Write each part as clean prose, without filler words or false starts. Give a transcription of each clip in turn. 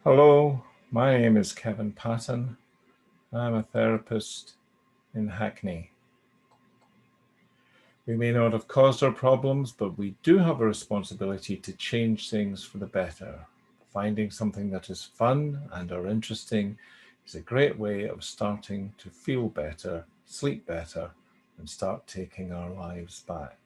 Hello, my name is Kevin Patton. I'm a therapist in Hackney. We may not have caused our problems, but we do have a responsibility to change things for the better. Finding something that is fun and or interesting is a great way of starting to feel better, sleep better, and start taking our lives back.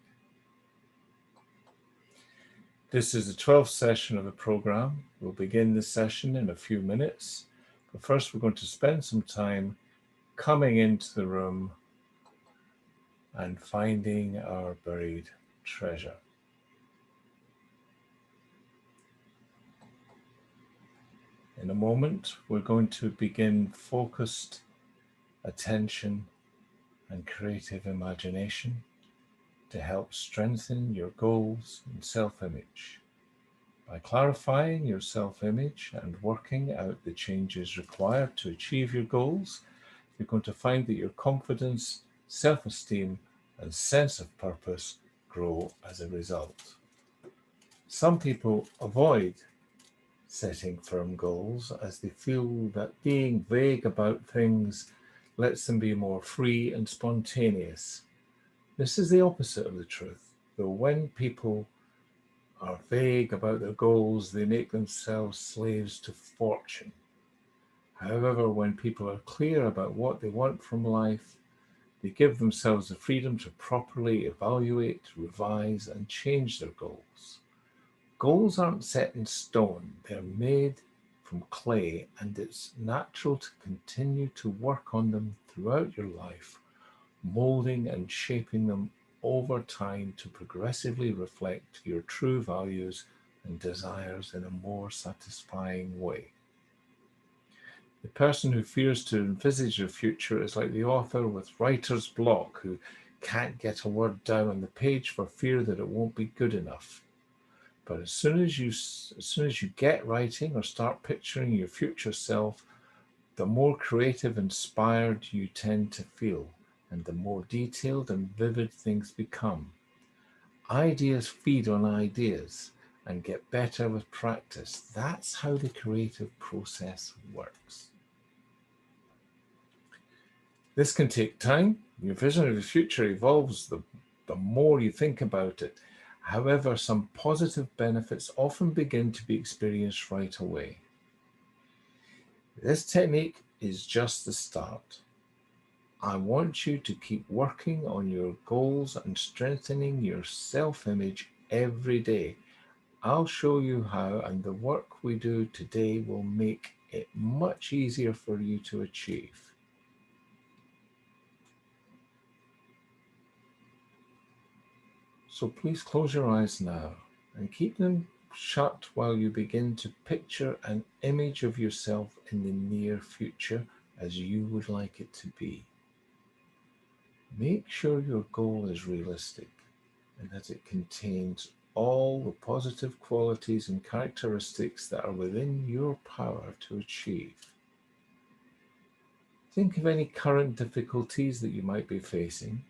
This is the 12th session of the program. We'll begin this session in a few minutes, but first we're going to spend some time coming into the room and finding our buried treasure. In a moment, we're going to begin focused attention and creative imagination to help strengthen your goals and self-image. By clarifying your self-image and working out the changes required to achieve your goals, you're going to find that your confidence, self-esteem, and sense of purpose grow as a result. Some people avoid setting firm goals as they feel that being vague about things lets them be more free and spontaneous. This is the opposite of the truth, though when people are vague about their goals, they make themselves slaves to fortune. However, when people are clear about what they want from life, they give themselves the freedom to properly evaluate, revise, and change their goals. Goals aren't set in stone, they're made from clay, and it's natural to continue to work on them throughout your life, molding and shaping them over time to progressively reflect your true values and desires in a more satisfying way. The person who fears to envisage the future is like the author with writer's block who can't get a word down on the page for fear that it won't be good enough. But as soon as you get writing or start picturing your future self, the more creative, inspired you tend to feel, and the more detailed and vivid things become. Ideas feed on ideas and get better with practice. That's how the creative process works. This can take time. Your vision of the future evolves the more you think about it. However, some positive benefits often begin to be experienced right away. This technique is just the start. I want you to keep working on your goals and strengthening your self-image every day. I'll show you how, and the work we do today will make it much easier for you to achieve. So please close your eyes now and keep them shut while you begin to picture an image of yourself in the near future as you would like it to be. Make sure your goal is realistic and that it contains all the positive qualities and characteristics that are within your power to achieve. Think of any current difficulties that you might be facing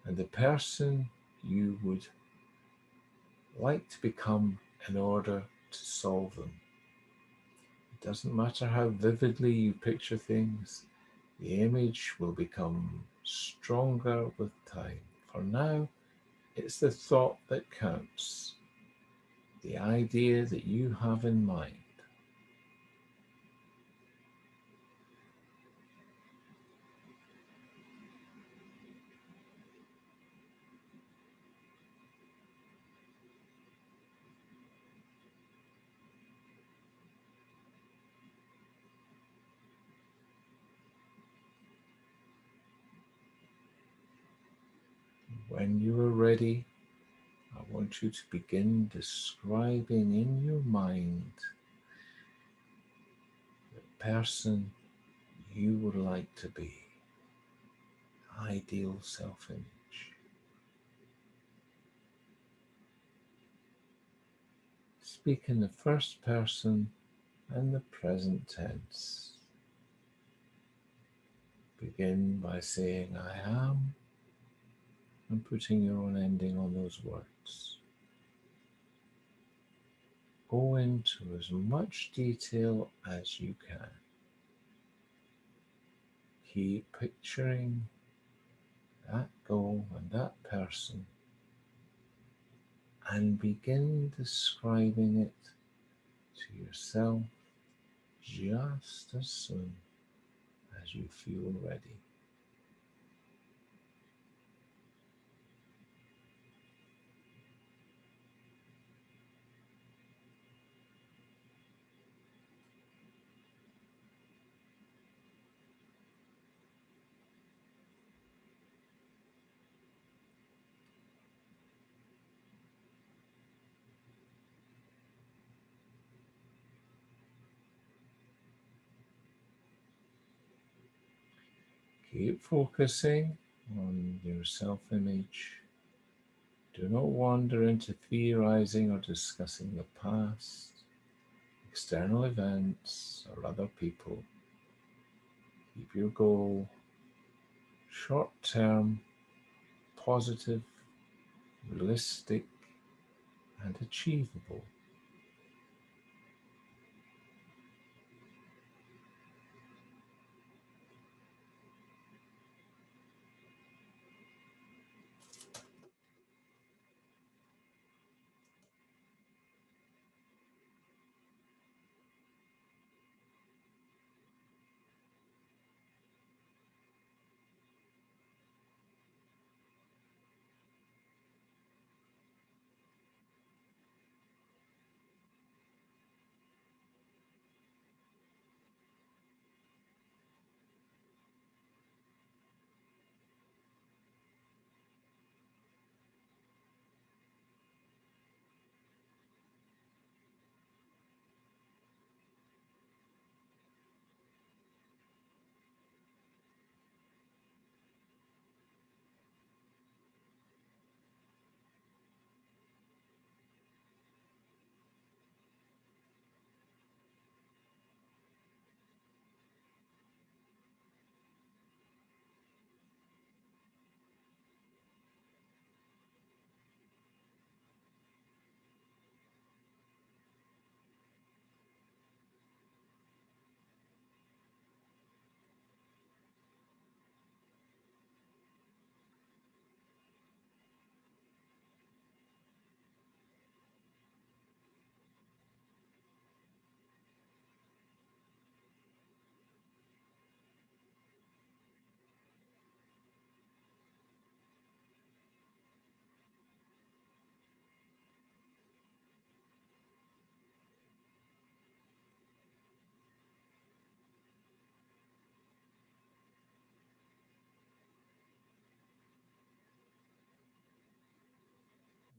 and the person you would like to become in order to solve them. It doesn't matter how vividly you picture things, the image will become stronger with time. For now, it's the thought that counts, the idea that you have in mind. When you are ready, I want you to begin describing in your mind the person you would like to be, ideal self-image. Speak in the first person and the present tense. Begin by saying I am and putting your own ending on those words. go into as much detail as you can. Keep picturing that goal and that person and begin describing it to yourself just as soon as you feel ready. Keep focusing on your self-image. Do not wander into theorizing or discussing the past, external events, or other people. Keep your goal short-term, positive, realistic, and achievable.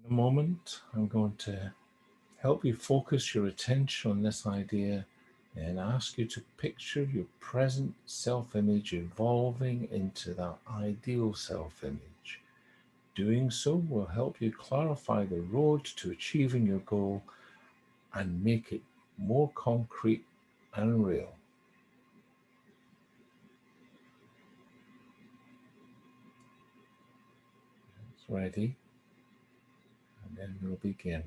In a moment, I'm going to help you focus your attention on this idea and ask you to picture your present self-image evolving into that ideal self-image. Doing so will help you clarify the road to achieving your goal and make it more concrete and real. It's ready, and then we'll begin.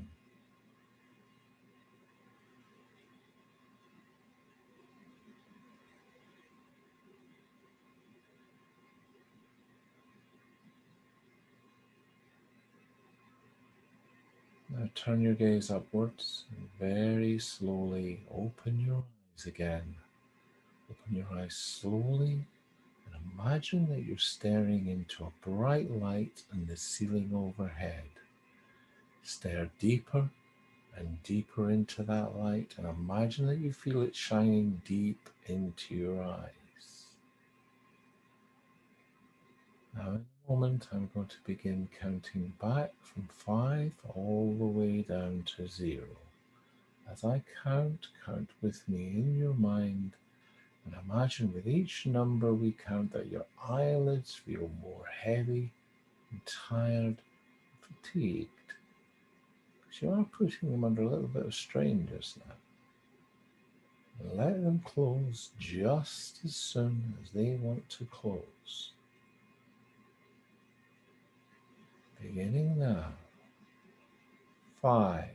Now turn your gaze upwards and very slowly open your eyes again. Open your eyes slowly and imagine that you're staring into a bright light in the ceiling overhead. Stare deeper and deeper into that light and imagine that you feel it shining deep into your eyes. Now in a moment I'm going to begin counting back from 5 all the way down to 0. As I count with me in your mind and imagine with each number we count that your eyelids feel more heavy and tired and fatigued. Because you are putting them under a little bit of strain just now. And let them close just as soon as they want to close. Beginning now. 5,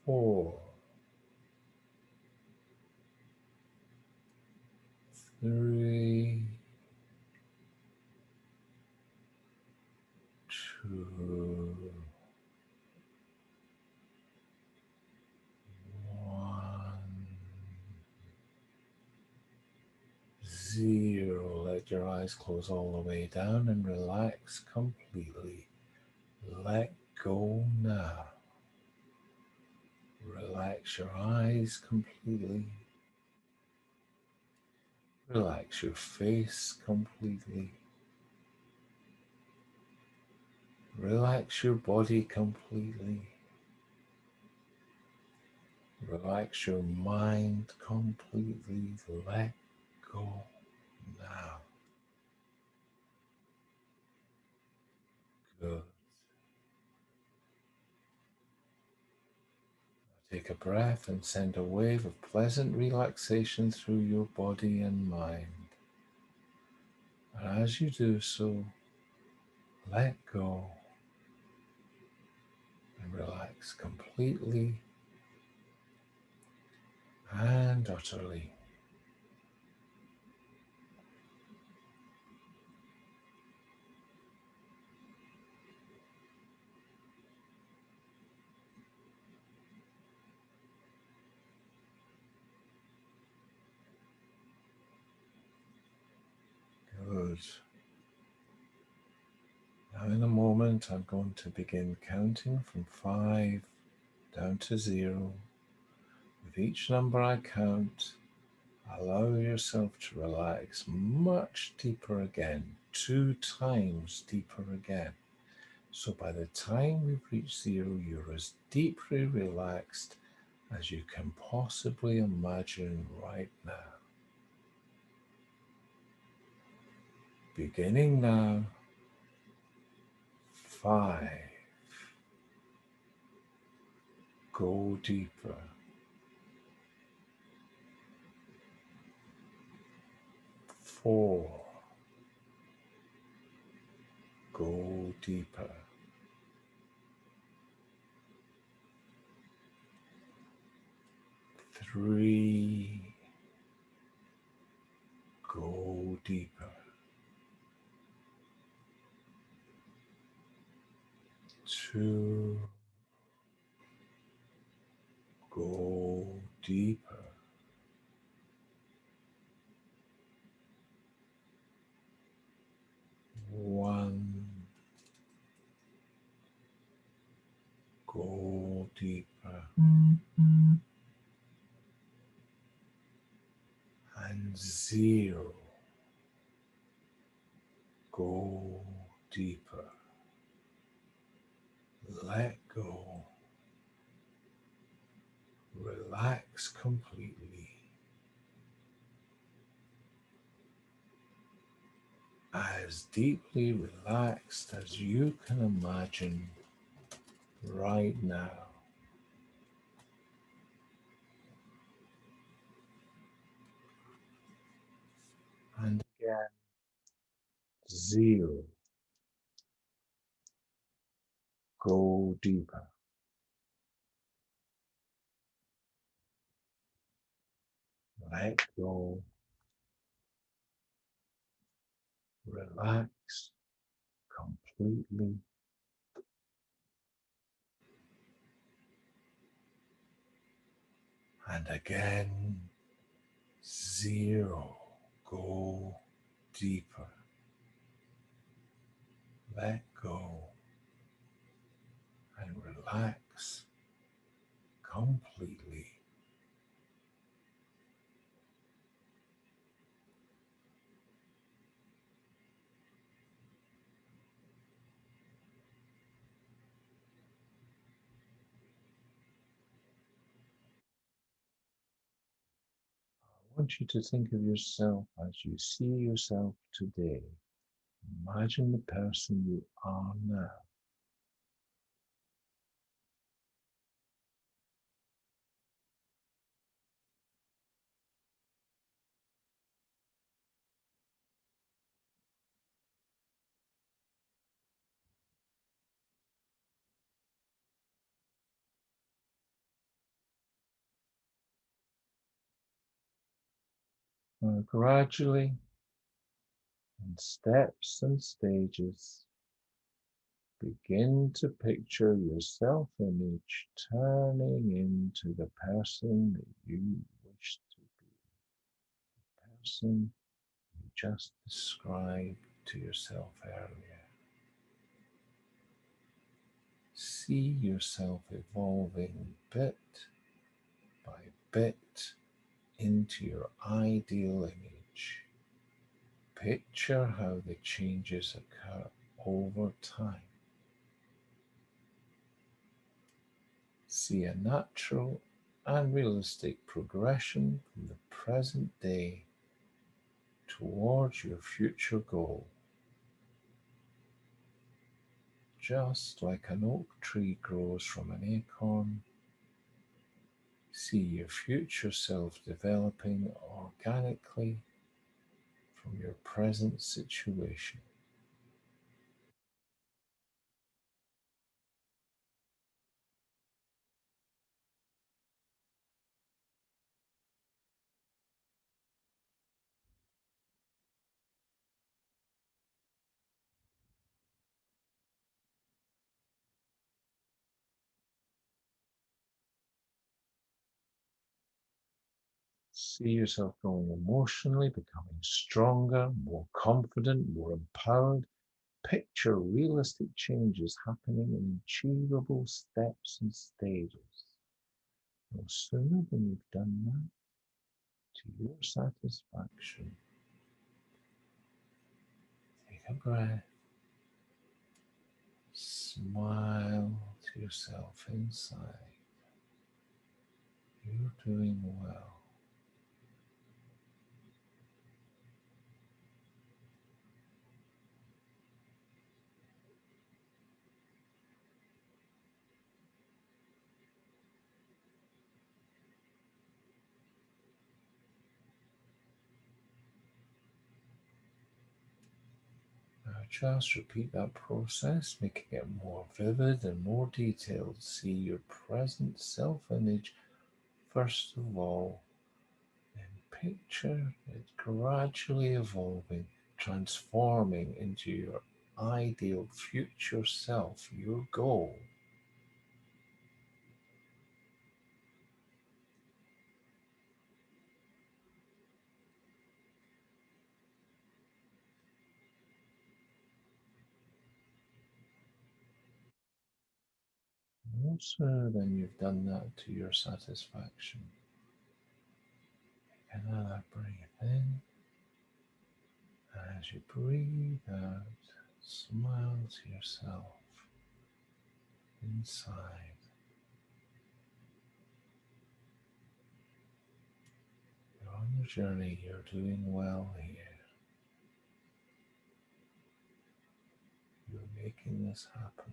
4, 3, 2, 1, 0. Let your eyes close all the way down and relax completely. Let go now. Relax your eyes completely. Relax your face completely. Relax your body completely. Relax your mind completely. Let go now. Good. Take a breath and send a wave of pleasant relaxation through your body and mind. And as you do so, let go and relax completely and utterly. Good. Now in a moment, I'm going to begin counting from 5 down to 0. With each number I count, allow yourself to relax much deeper again, 2 times deeper again. So by the time we've reached 0, you're as deeply relaxed as you can possibly imagine right now. Beginning now, 5. Go deeper. 4. Go deeper. 3. Go deeper. 2. Go deeper. 1. Go deeper. And 0. Go deeper. Let go. Relax completely. As deeply relaxed as you can imagine right now. And again, 0. Go deeper. Let go. Relax completely. And again, 0. Go deeper. Let go and relax completely. I want you to think of yourself as you see yourself today. Imagine the person you are now. Gradually, in steps and stages, begin to picture your self image turning into the person that you wish to be, the person you just described to yourself earlier. See yourself evolving bit by bit into your ideal image. Picture how the changes occur over time. See a natural and realistic progression from the present day towards your future goal. Just like an oak tree grows from an acorn, see your future self developing organically from your present situation. See yourself growing emotionally, becoming stronger, more confident, more empowered. Picture realistic changes happening in achievable steps and stages. No sooner than you've done that, to your satisfaction, take a breath, smile to yourself inside. You're doing well. Now just repeat that process, making it more vivid and more detailed. See your present self image first of all, then picture it gradually evolving, transforming into your ideal future self, your goal. No sooner than you've done that to your satisfaction, take another breath in. As you breathe out, smile to yourself inside. You're on your journey, you're doing well here. You're making this happen.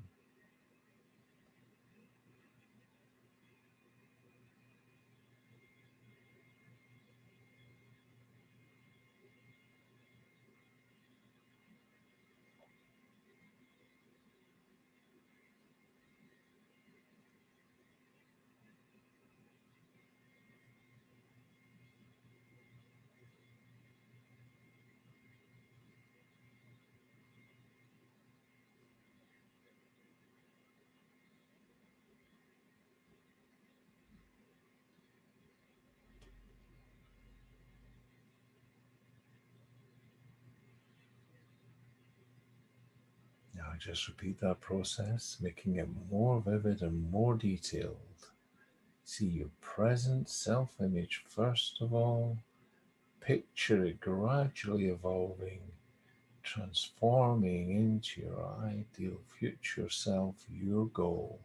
Now just repeat that process, making it more vivid and more detailed. See your present self image first of all. Picture it gradually evolving, transforming into your ideal future self, your goal.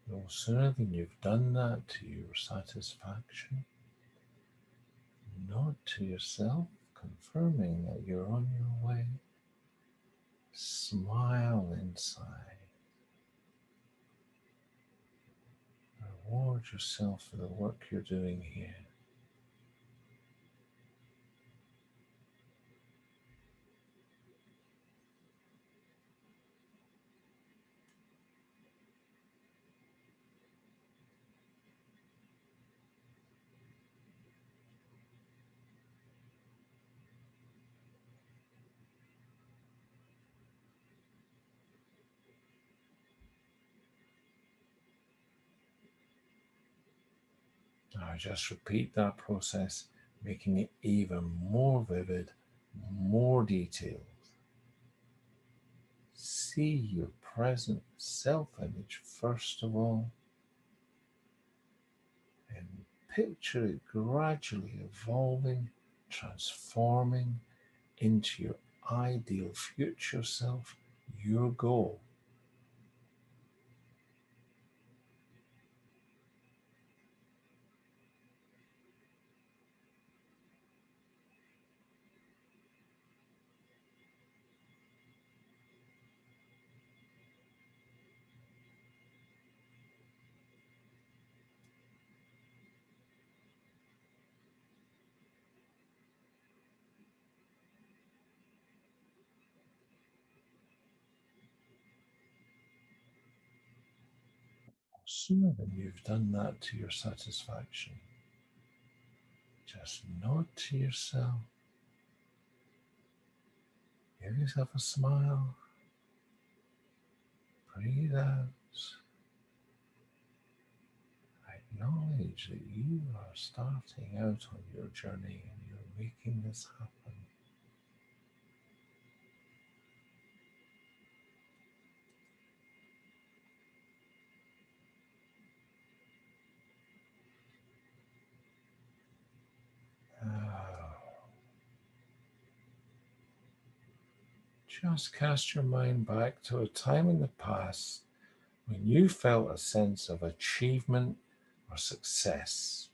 No sooner than you've done that to your satisfaction, Nod to yourself, confirming that you're on your way. Smile inside. Reward yourself for the work you're doing here. Now just repeat that process, making it even more vivid, more detailed. See your present self image first of all, and picture it gradually evolving, transforming into your ideal future self, your goal. Sooner than you've done that to your satisfaction, just nod to yourself, give yourself a smile, breathe out, acknowledge that you are starting out on your journey and you're making this happen. Now, just cast your mind back to a time in the past when you felt a sense of achievement or success.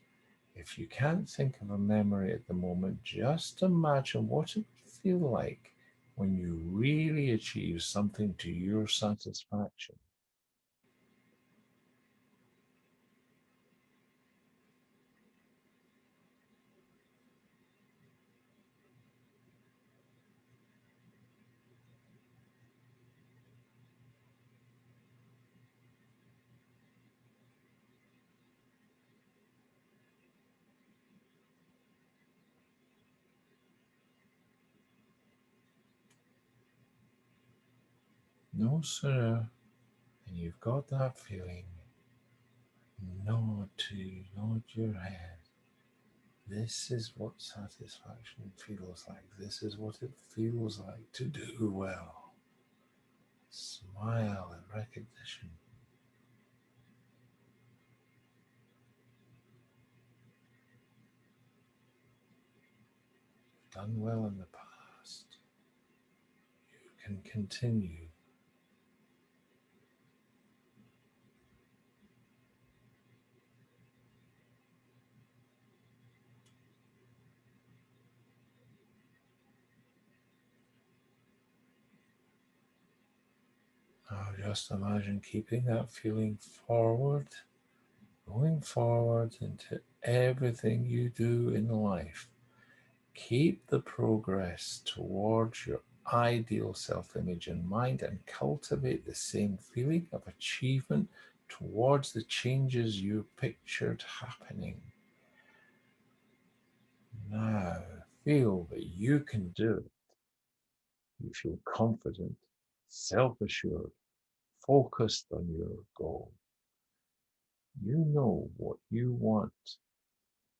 If you can't think of a memory at the moment, just imagine what it would feel like when you really achieve something to your satisfaction. No sooner than you've got that feeling, nod your head. This is what satisfaction feels like. This is what it feels like to do well. Smile in recognition. Done well in the past. You can continue. Now just imagine keeping that feeling forward, going forward into everything you do in life. Keep the progress towards your ideal self image in mind and cultivate the same feeling of achievement towards the changes you pictured happening. Now feel that you can do it. You feel confident, self assured, focused on your goal. You know what you want,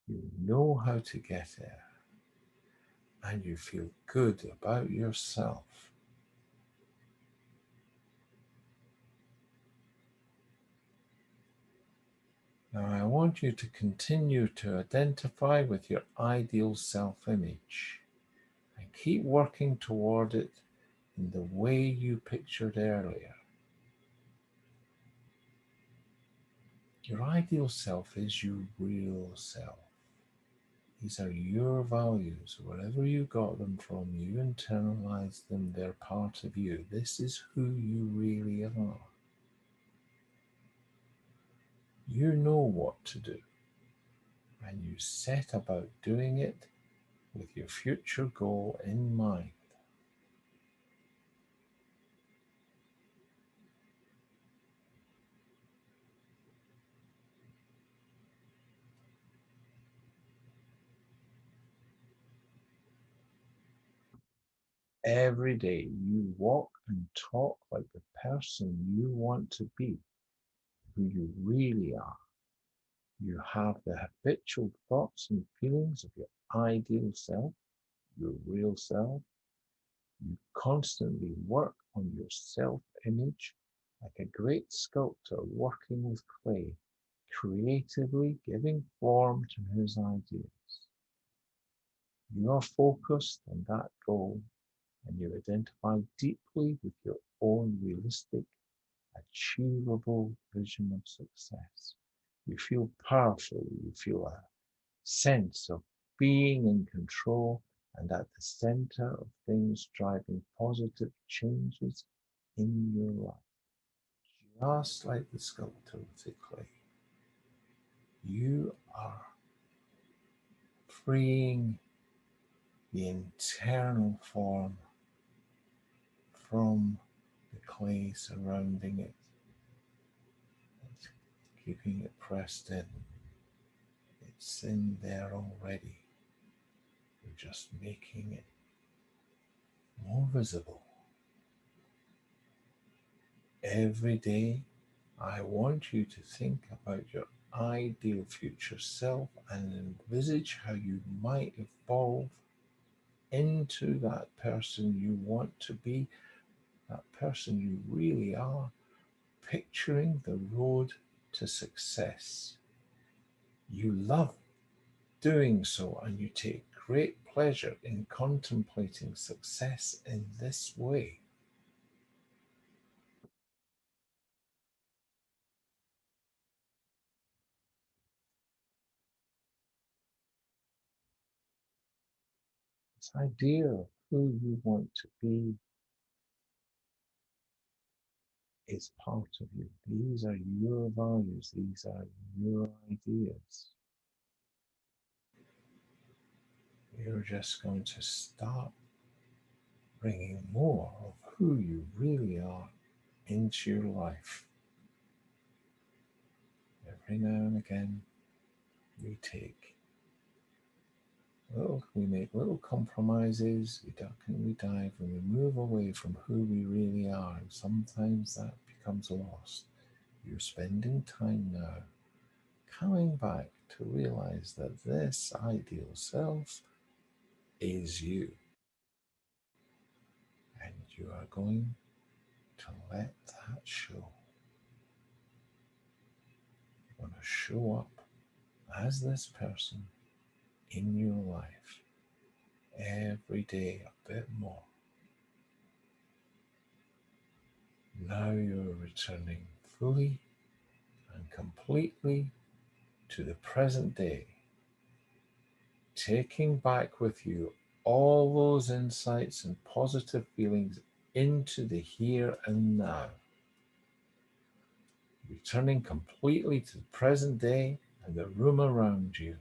you know how to get there, and you feel good about yourself. Now, I want you to continue to identify with your ideal self image and keep working toward it in the way you pictured earlier. Your ideal self is your real self. These are your values. Wherever you got them from, you internalize them. They're part of you. This is who you really are. You know what to do, and you set about doing it with your future goal in mind. Every day you walk and talk like the person you want to be, who you really are. You have the habitual thoughts and feelings of your ideal self, your real self. You constantly work on your self image like a great sculptor working with clay, creatively giving form to his ideas. You are focused on that goal and you identify deeply with your own realistic, achievable vision of success. You feel powerful, you feel a sense of being in control and at the center of things driving positive changes in your life. Just like the sculptor with the clay, you are freeing the internal form from the clay surrounding it, keeping it pressed in. It's in there already. You're just making it more visible. Every day, I want you to think about your ideal future self and envisage how you might evolve into that person you want to be, that person you really are, picturing the road to success. You love doing so and you take great pleasure in contemplating success in this way. This idea of who you want to be is part of you. These are your values, these are your ideas. You're just going to start bringing more of who you really are into your life. Every now and again, we make little compromises, we duck and we dive, and we move away from who we really are. And sometimes that becomes lost. You're spending time now coming back to realize that this ideal self is you. And you are going to let that show. You're going to show up as this person in your life every day a bit more. Now you're returning fully and completely to the present day, taking back with you all those insights and positive feelings into the here and now, returning completely to the present day and the room around you.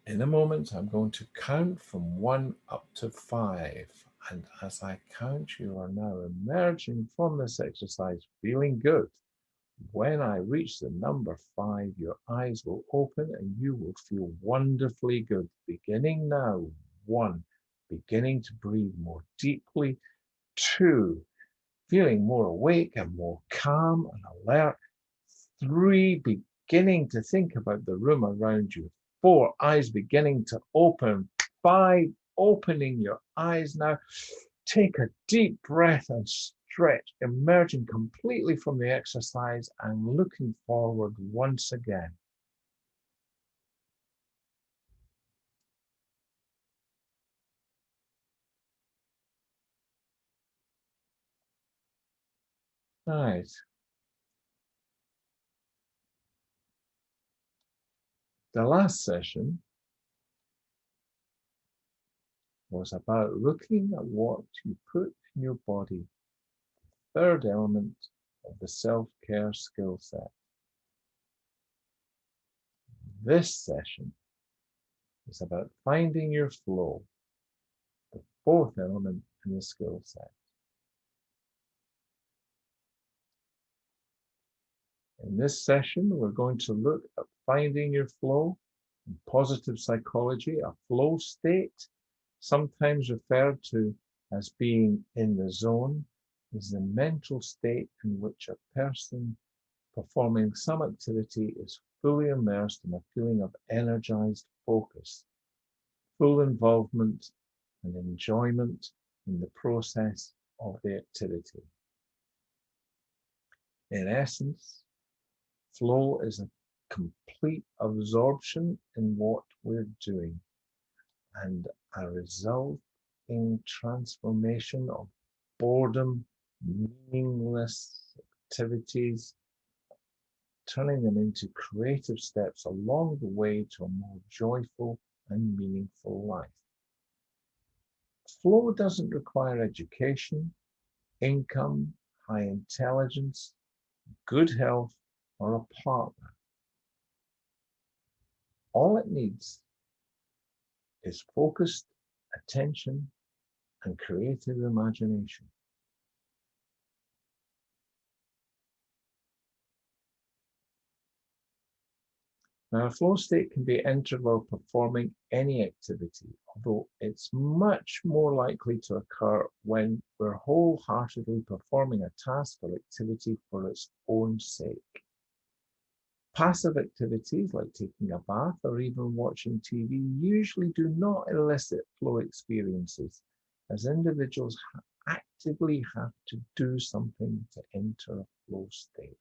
In a moment, I'm going to count from 1 up to 5. And as I count, you are now emerging from this exercise feeling good. When I reach the number 5, your eyes will open and you will feel wonderfully good. Beginning now. 1, beginning to breathe more deeply. 2, feeling more awake and more calm and alert. 3, beginning to think about the room around you. 4, eyes beginning to open. 5, opening your eyes now. Take a deep breath and stretch, emerging completely from the exercise and looking forward once again. Right. The last session was about looking at what you put in your body, third element of the self-care skill set. This session is about finding your flow, the fourth element in the skill set. In this session, we're going to look at finding your flow. In positive psychology, a flow state, sometimes referred to as being in the zone, is the mental state in which a person performing some activity is fully immersed in a feeling of energized focus, full involvement and enjoyment in the process of the activity. In essence, flow is a complete absorption in what we're doing and a resulting transformation of boredom, meaningless activities, turning them into creative steps along the way to a more joyful and meaningful life. Flow doesn't require education, income, high intelligence, good health, or a partner. All it needs is focused attention and creative imagination. Now, a flow state can be entered while performing any activity, although it's much more likely to occur when we're wholeheartedly performing a task or activity for its own sake. Passive activities like taking a bath or even watching TV usually do not elicit flow experiences, as individuals actively have to do something to enter a flow state.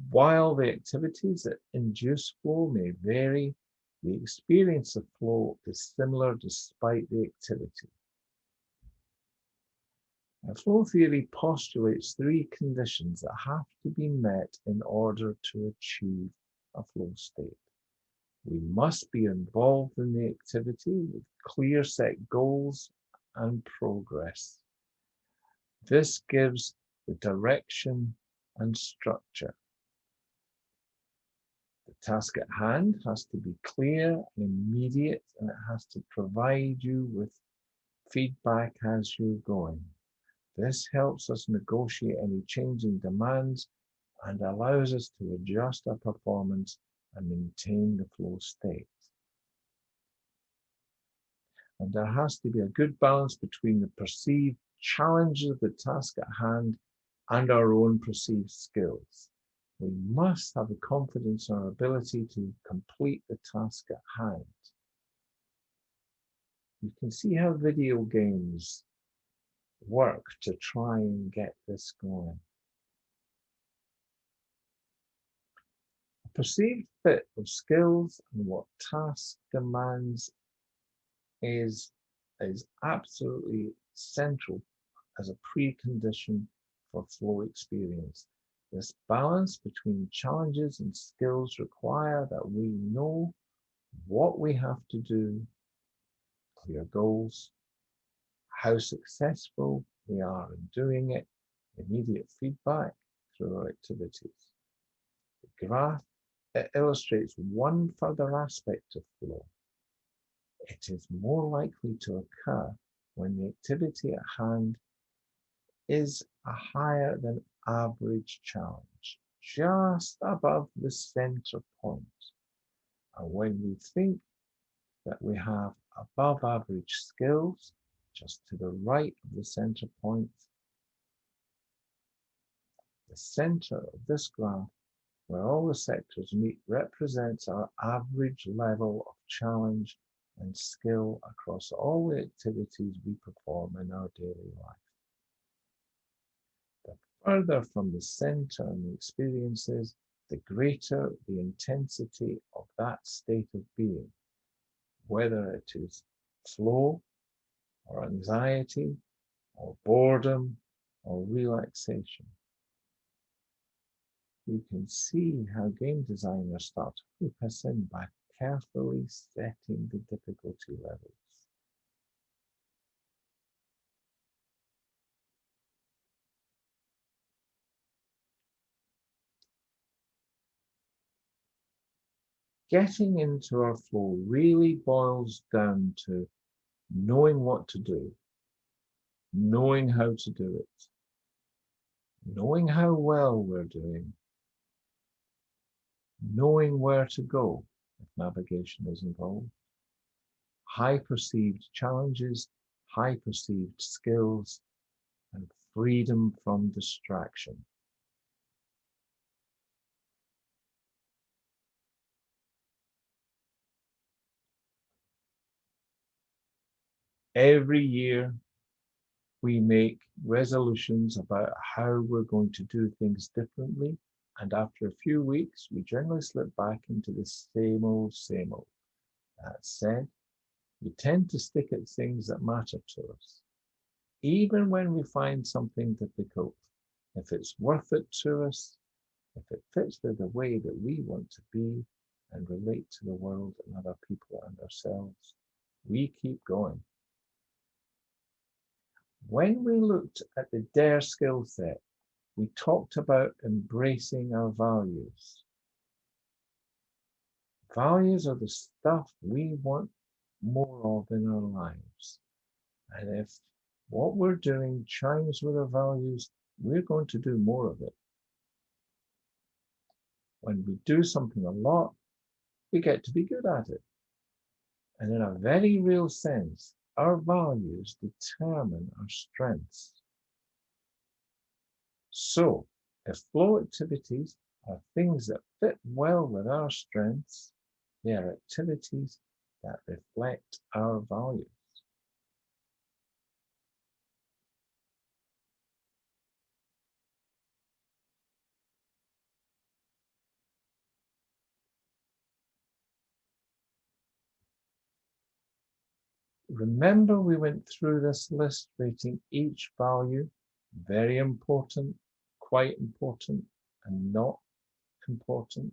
While the activities that induce flow may vary, the experience of flow is similar despite the activity. Now, flow theory postulates three conditions that have to be met in order to achieve a flow state. We must be involved in the activity with clear set goals and progress. This gives the direction and structure. The task at hand has to be clear and immediate, and it has to provide you with feedback as you're going. This helps us negotiate any changing demands and allows us to adjust our performance and maintain the flow state. And there has to be a good balance between the perceived challenges of the task at hand and our own perceived skills. We must have the confidence in our ability to complete the task at hand. You can see how video games work to try and get this going. A perceived fit of skills and what task demands is absolutely central as a precondition for flow experience. This balance between challenges and skills require that we know what we have to do, clear goals, how successful we are in doing it, immediate feedback through our activities. The graph illustrates one further aspect of flow. It is more likely to occur when the activity at hand is a higher than average challenge, just above the center point. And when we think that we have above average skills, just to the right of the center point, the center of this graph, where all the sectors meet, represents our average level of challenge and skill across all the activities we perform in our daily life. The further from the center and the experiences, the greater the intensity of that state of being, whether it is flow or anxiety or boredom or relaxation. You can see how game designers start to hook us in by carefully setting the difficulty levels. Getting into our flow really boils down to knowing what to do, knowing how to do it, knowing how well we're doing, knowing where to go if navigation is involved, high perceived challenges, high perceived skills, and freedom from distraction. Every year, we make resolutions about how we're going to do things differently. And after a few weeks, we generally slip back into the same old, same old. That said, we tend to stick at things that matter to us, even when we find something difficult. If it's worth it to us, if it fits with the way that we want to be and relate to the world and other people and ourselves, we keep going. When we looked at the DARE skill set, we talked about embracing our values. Values are the stuff we want more of in our lives. And if what we're doing chimes with our values, we're going to do more of it. When we do something a lot, we get to be good at it. And in a very real sense, our values determine our strengths. So, if flow activities are things that fit well with our strengths, they are activities that reflect our values. Remember, we went through this list rating each value very important, quite important, and not important.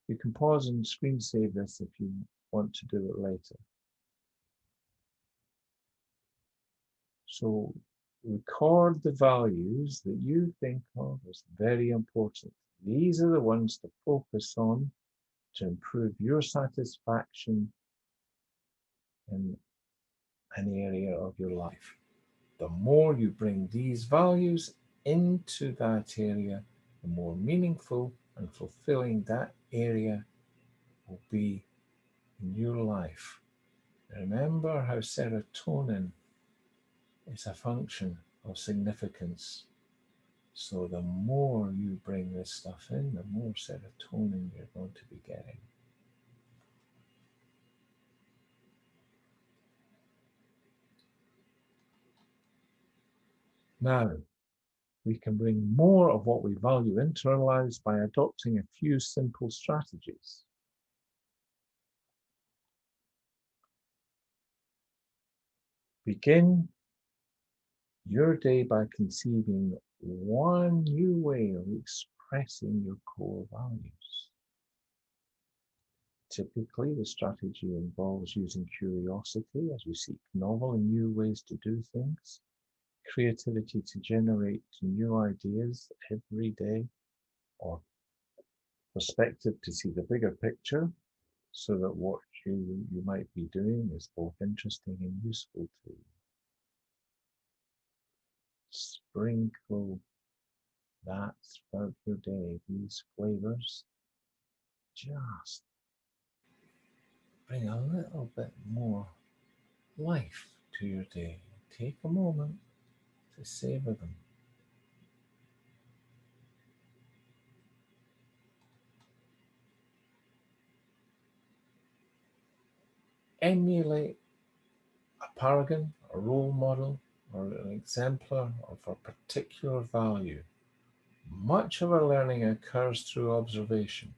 You can pause and screen save this if you want to do it later. So record the values that you think of as very important. These are the ones to focus on to improve your satisfaction in an area of your life. The more you bring these values into that area, the more meaningful and fulfilling that area will be in your life. Remember how serotonin is a function of significance. So the more you bring this stuff in, the more serotonin you're going to be getting. Now, we can bring more of what we value into our lives by adopting a few simple strategies. Begin your day by conceiving one new way of expressing your core values. Typically, the strategy involves using curiosity as we seek novel and new ways to do things, creativity to generate new ideas every day, or perspective to see the bigger picture so that what you might be doing is both interesting and useful to you. Sprinkle that throughout your day, these flavors. Just bring a little bit more life to your day. Take a moment to savor them. Emulate a paragon, a role model, or an exemplar of a particular value. Much of our learning occurs through observation.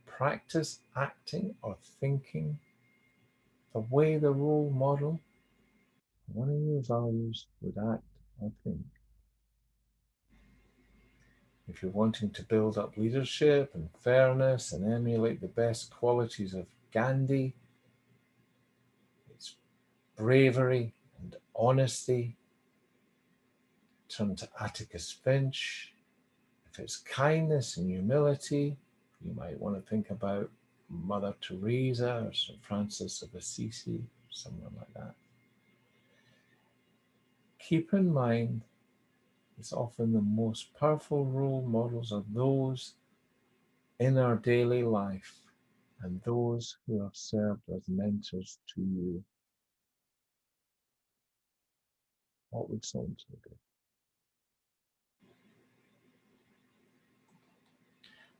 Practice acting or thinking the way the role model, one of your values, would act or think. If you're wanting to build up leadership and fairness and emulate the best qualities of Gandhi, it's bravery and honesty. Turn to Atticus Finch. If it's kindness and humility, you might want to think about Mother Teresa or St. Francis of Assisi, someone like that. Keep in mind, it's often the most powerful role models are those in our daily life and those who have served as mentors to you. What would someone do?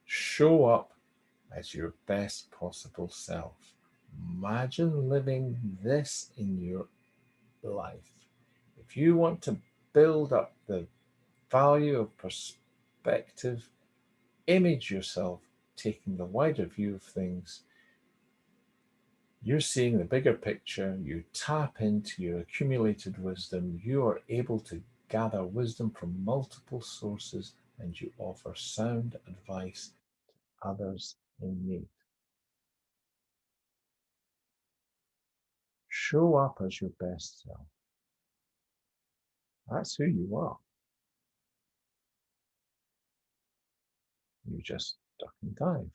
Show up as your best possible self. Imagine living this in your life. If you want to build up the value of perspective, image yourself taking the wider view of things. You're seeing the bigger picture, you tap into your accumulated wisdom, you are able to gather wisdom from multiple sources, and you offer sound advice to others in need. Show up as your best self. That's who you are. You just duck and dive.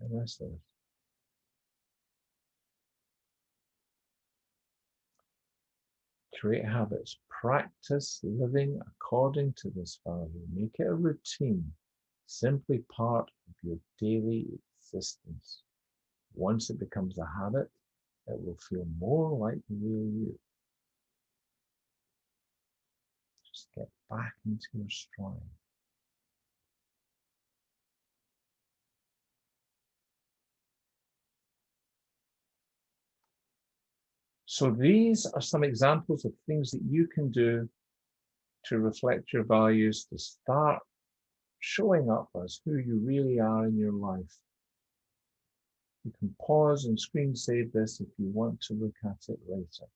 And the rest of it. Create habits. Practice living according to this value. Make it a routine, simply part of your daily existence. Once it becomes a habit, it will feel more like the real you. Just get back into your stride. So these are some examples of things that you can do to reflect your values, to start showing up as who you really are in your life. You can pause and screen save this if you want to look at it later.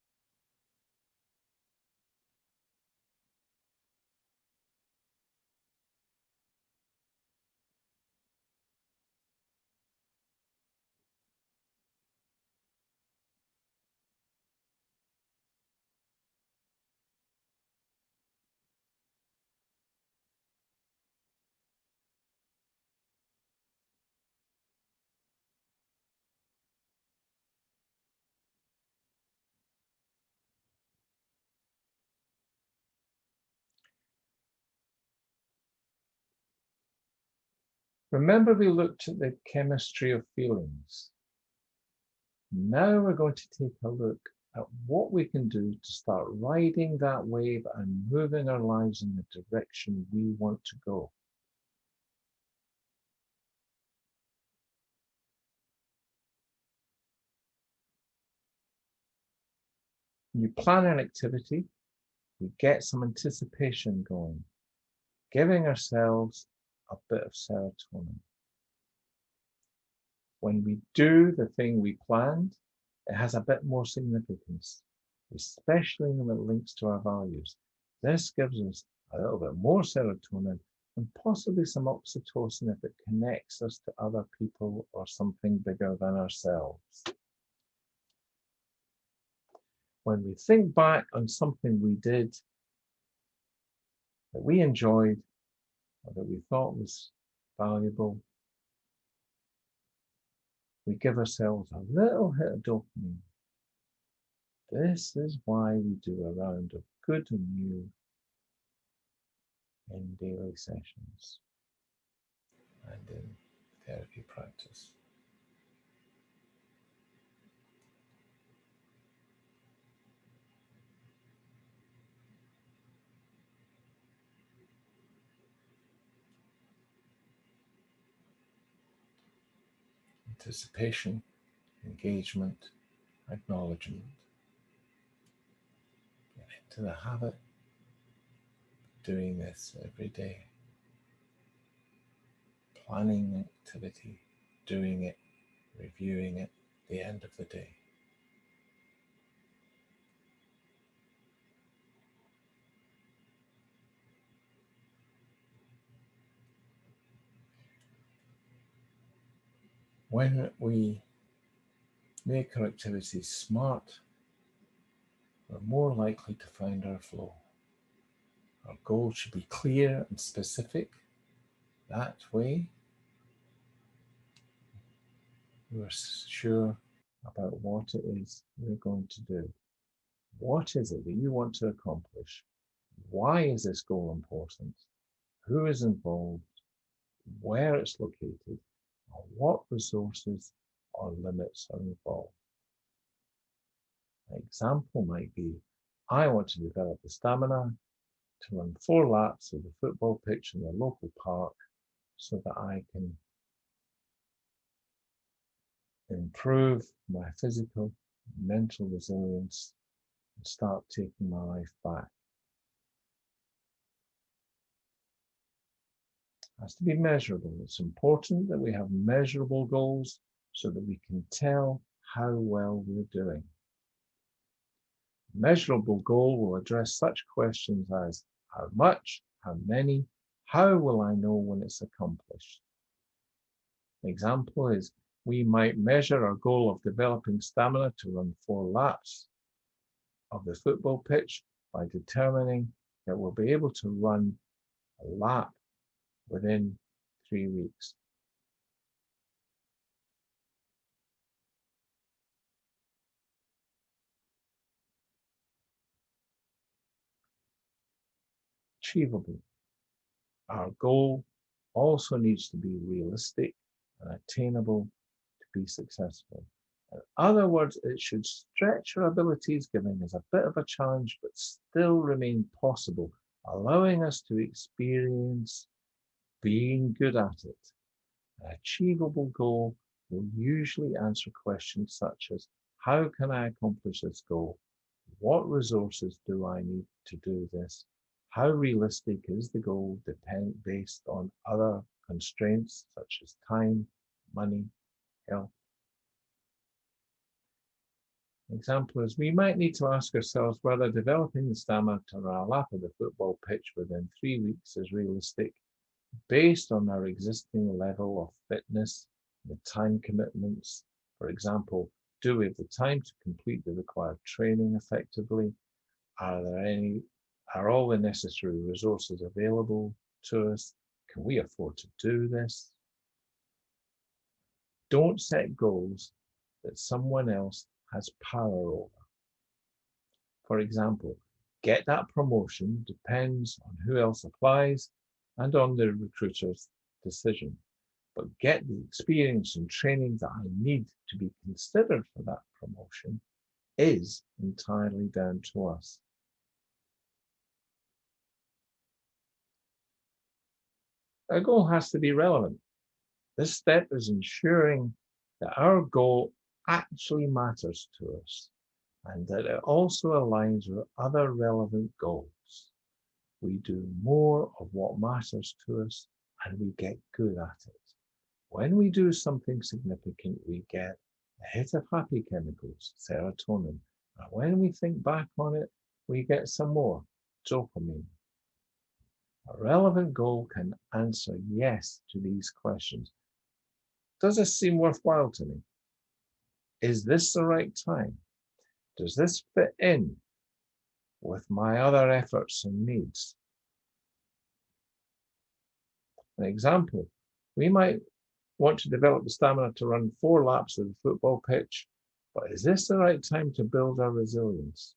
Remember, we looked at the chemistry of feelings. Now we're going to take a look at what we can do to start riding that wave and moving our lives in the direction we want to go. You plan an activity, we get some anticipation going, giving ourselves a bit of serotonin. When we do the thing we planned, it has a bit more significance, especially when it links to our values. This gives us a little bit more serotonin and possibly some oxytocin if it connects us to other people or something bigger than ourselves. When we think back on something we did that we enjoyed or that we thought was valuable, we give ourselves a little hit of dopamine. This is why we do a round of good and new in daily sessions and in therapy practice. Anticipation, engagement, acknowledgement. Get into the habit of doing this every day. Planning activity, doing it, reviewing it at the end of the day. When we make our activities smart, we're more likely to find our flow. Our goals should be clear and specific. That way, we're sure about what it is we're going to do. What is it that you want to accomplish? Why is this goal important? Who is involved? Where it's located? And what resources or limits are involved? An example might be, I want to develop the stamina to run 4 laps of the football pitch in the local park so that I can improve my physical, mental resilience and start taking my life back. It has to be measurable. It's important that we have measurable goals so that we can tell how well we're doing. A measurable goal will address such questions as how much, how many, how will I know when it's accomplished? An example is, we might measure our goal of developing stamina to run 4 laps of the football pitch by determining that we'll be able to run a lap within 3 weeks. Achievable. Our goal also needs to be realistic and attainable to be successful. In other words, it should stretch our abilities, giving us a bit of a challenge, but still remain possible, allowing us to experience being good at it. An achievable goal will usually answer questions such as, how can I accomplish this goal? What resources do I need to do this? How realistic is the goal based on other constraints such as time, money, health? An example is, we might need to ask ourselves whether developing the stamina to run a lap of the football pitch within 3 weeks is realistic based on our existing level of fitness, the time commitments. For example, do we have the time to complete the required training effectively? Are all the necessary resources available to us? Can we afford to do this? Don't set goals that someone else has power over. For example, get that promotion depends on who else applies and on the recruiter's decision. But get the experience and training that I need to be considered for that promotion is entirely down to us. Our goal has to be relevant. This step is ensuring that our goal actually matters to us and that it also aligns with other relevant goals. We do more of what matters to us and we get good at it. When we do something significant, we get a hit of happy chemicals, serotonin. And when we think back on it, we get some more, dopamine. A relevant goal can answer yes to these questions. Does this seem worthwhile to me? Is this the right time? Does this fit in with my other efforts and needs? An example, we might want to develop the stamina to run 4 laps of the football pitch, but is this the right time to build our resilience?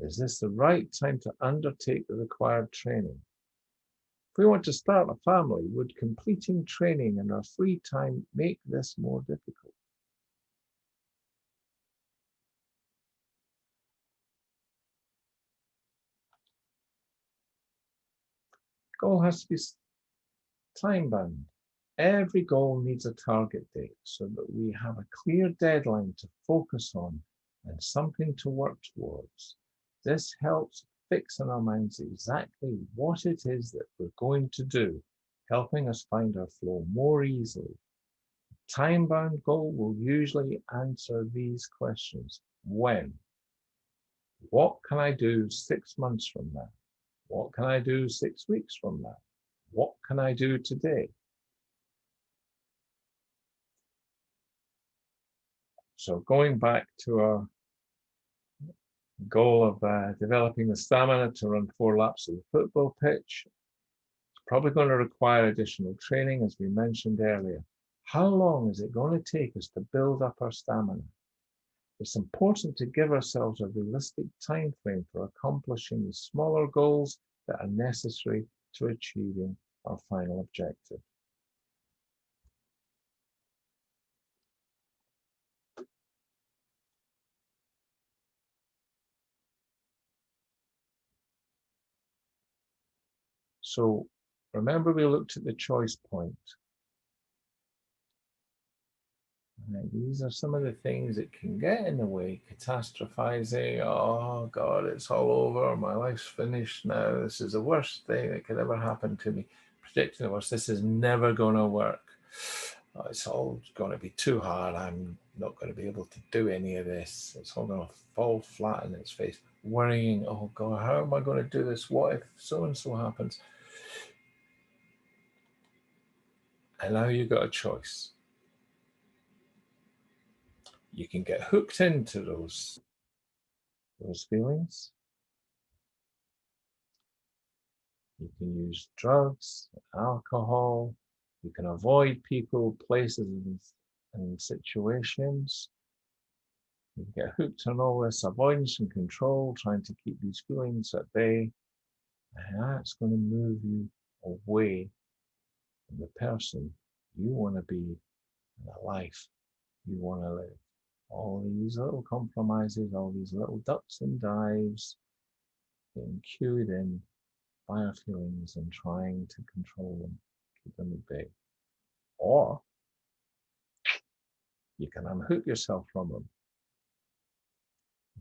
Is this the right time to undertake the required training? If we want to start a family, would completing training in our free time make this more difficult? Goal has to be time bound. Every goal needs a target date so that we have a clear deadline to focus on and something to work towards. This helps fix in our minds exactly what it is that we're going to do, helping us find our flow more easily. A time-bound goal will usually answer these questions. When? What can I do 6 months from now? What can I do 6 weeks from now? What can I do today? So going back to our goal of developing the stamina to run 4 laps of the football pitch, it's probably going to require additional training, as we mentioned earlier. How long is it going to take us to build up our stamina? It's important to give ourselves a realistic time frame for accomplishing the smaller goals that are necessary to achieving our final objective. So remember, we looked at the choice point. These are some of the things that can get in the way. Catastrophizing, oh God, it's all over, my life's finished now, this is the worst thing that could ever happen to me. Predicting the worst, this is never going to work. Oh, it's all going to be too hard, I'm not going to be able to do any of this. It's all going to fall flat in its face. Worrying, oh God, how am I going to do this? What if so-and-so happens? And now you've got a choice. You can get hooked into those feelings. You can use drugs, alcohol. You can avoid people, places, and situations. You can get hooked on all this avoidance and control, trying to keep these feelings at bay. And that's going to move you away from the person you want to be and the life you want to live. All these little compromises, all these little ducks and dives, being cued in by our feelings and trying to control them, keep them at bay. Or you can unhook yourself from them.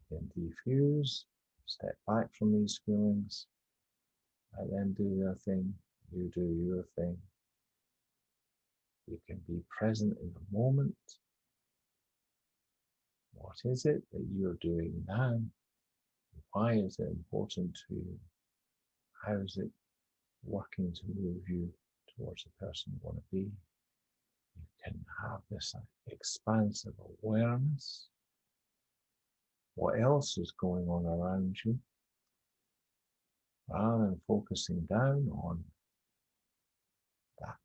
You can defuse, step back from these feelings, let them do their thing, you do your thing. You can be present in the moment. What is it that you're doing now? Why is it important to you? How is it working to move you towards the person you want to be? You can have this expansive awareness. What else is going on around you? Rather than focusing down on that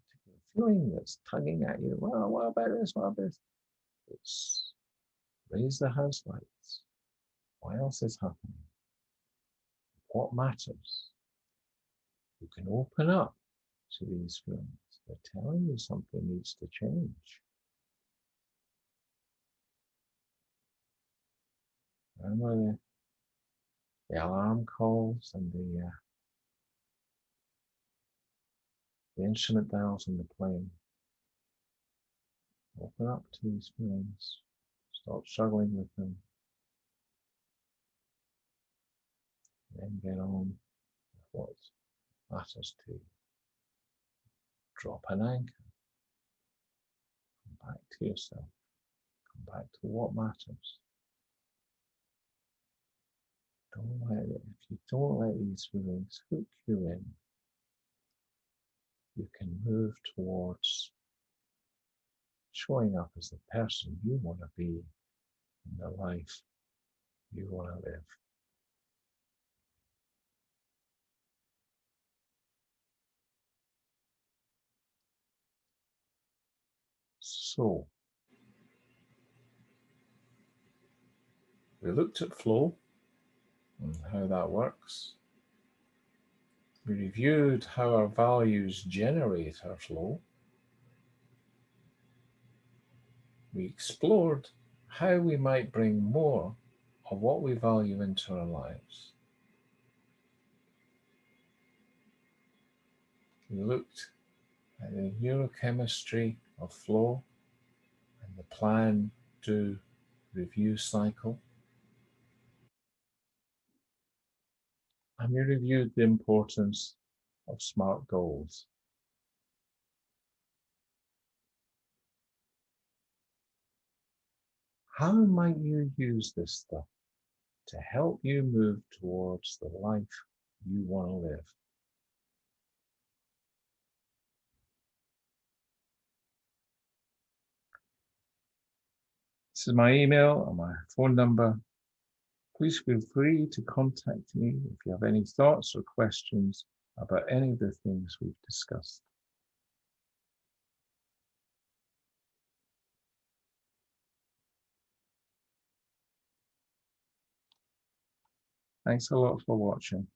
particular feeling that's tugging at you. Well, what about this? What about this? It's raise the house lights. What else is happening? What matters? You can open up to these feelings. They're telling you something needs to change. Remember the alarm calls and the instrument dials on the plane. Open up to these feelings. Stop struggling with them. Then get on with what matters to you. Drop an anchor. Come back to yourself. Come back to what matters. Don't let it, if you don't let these feelings hook you in, you can move towards showing up as the person you want to be in the life you want to live. So, we looked at flow and how that works. We reviewed how our values generate our flow. We explored how we might bring more of what we value into our lives. We looked at the neurochemistry of flow and the plan, do, review cycle. And we reviewed the importance of SMART goals. How might you use this stuff to help you move towards the life you want to live? This is my email and my phone number. Please feel free to contact me if you have any thoughts or questions about any of the things we've discussed. Thanks a lot for watching.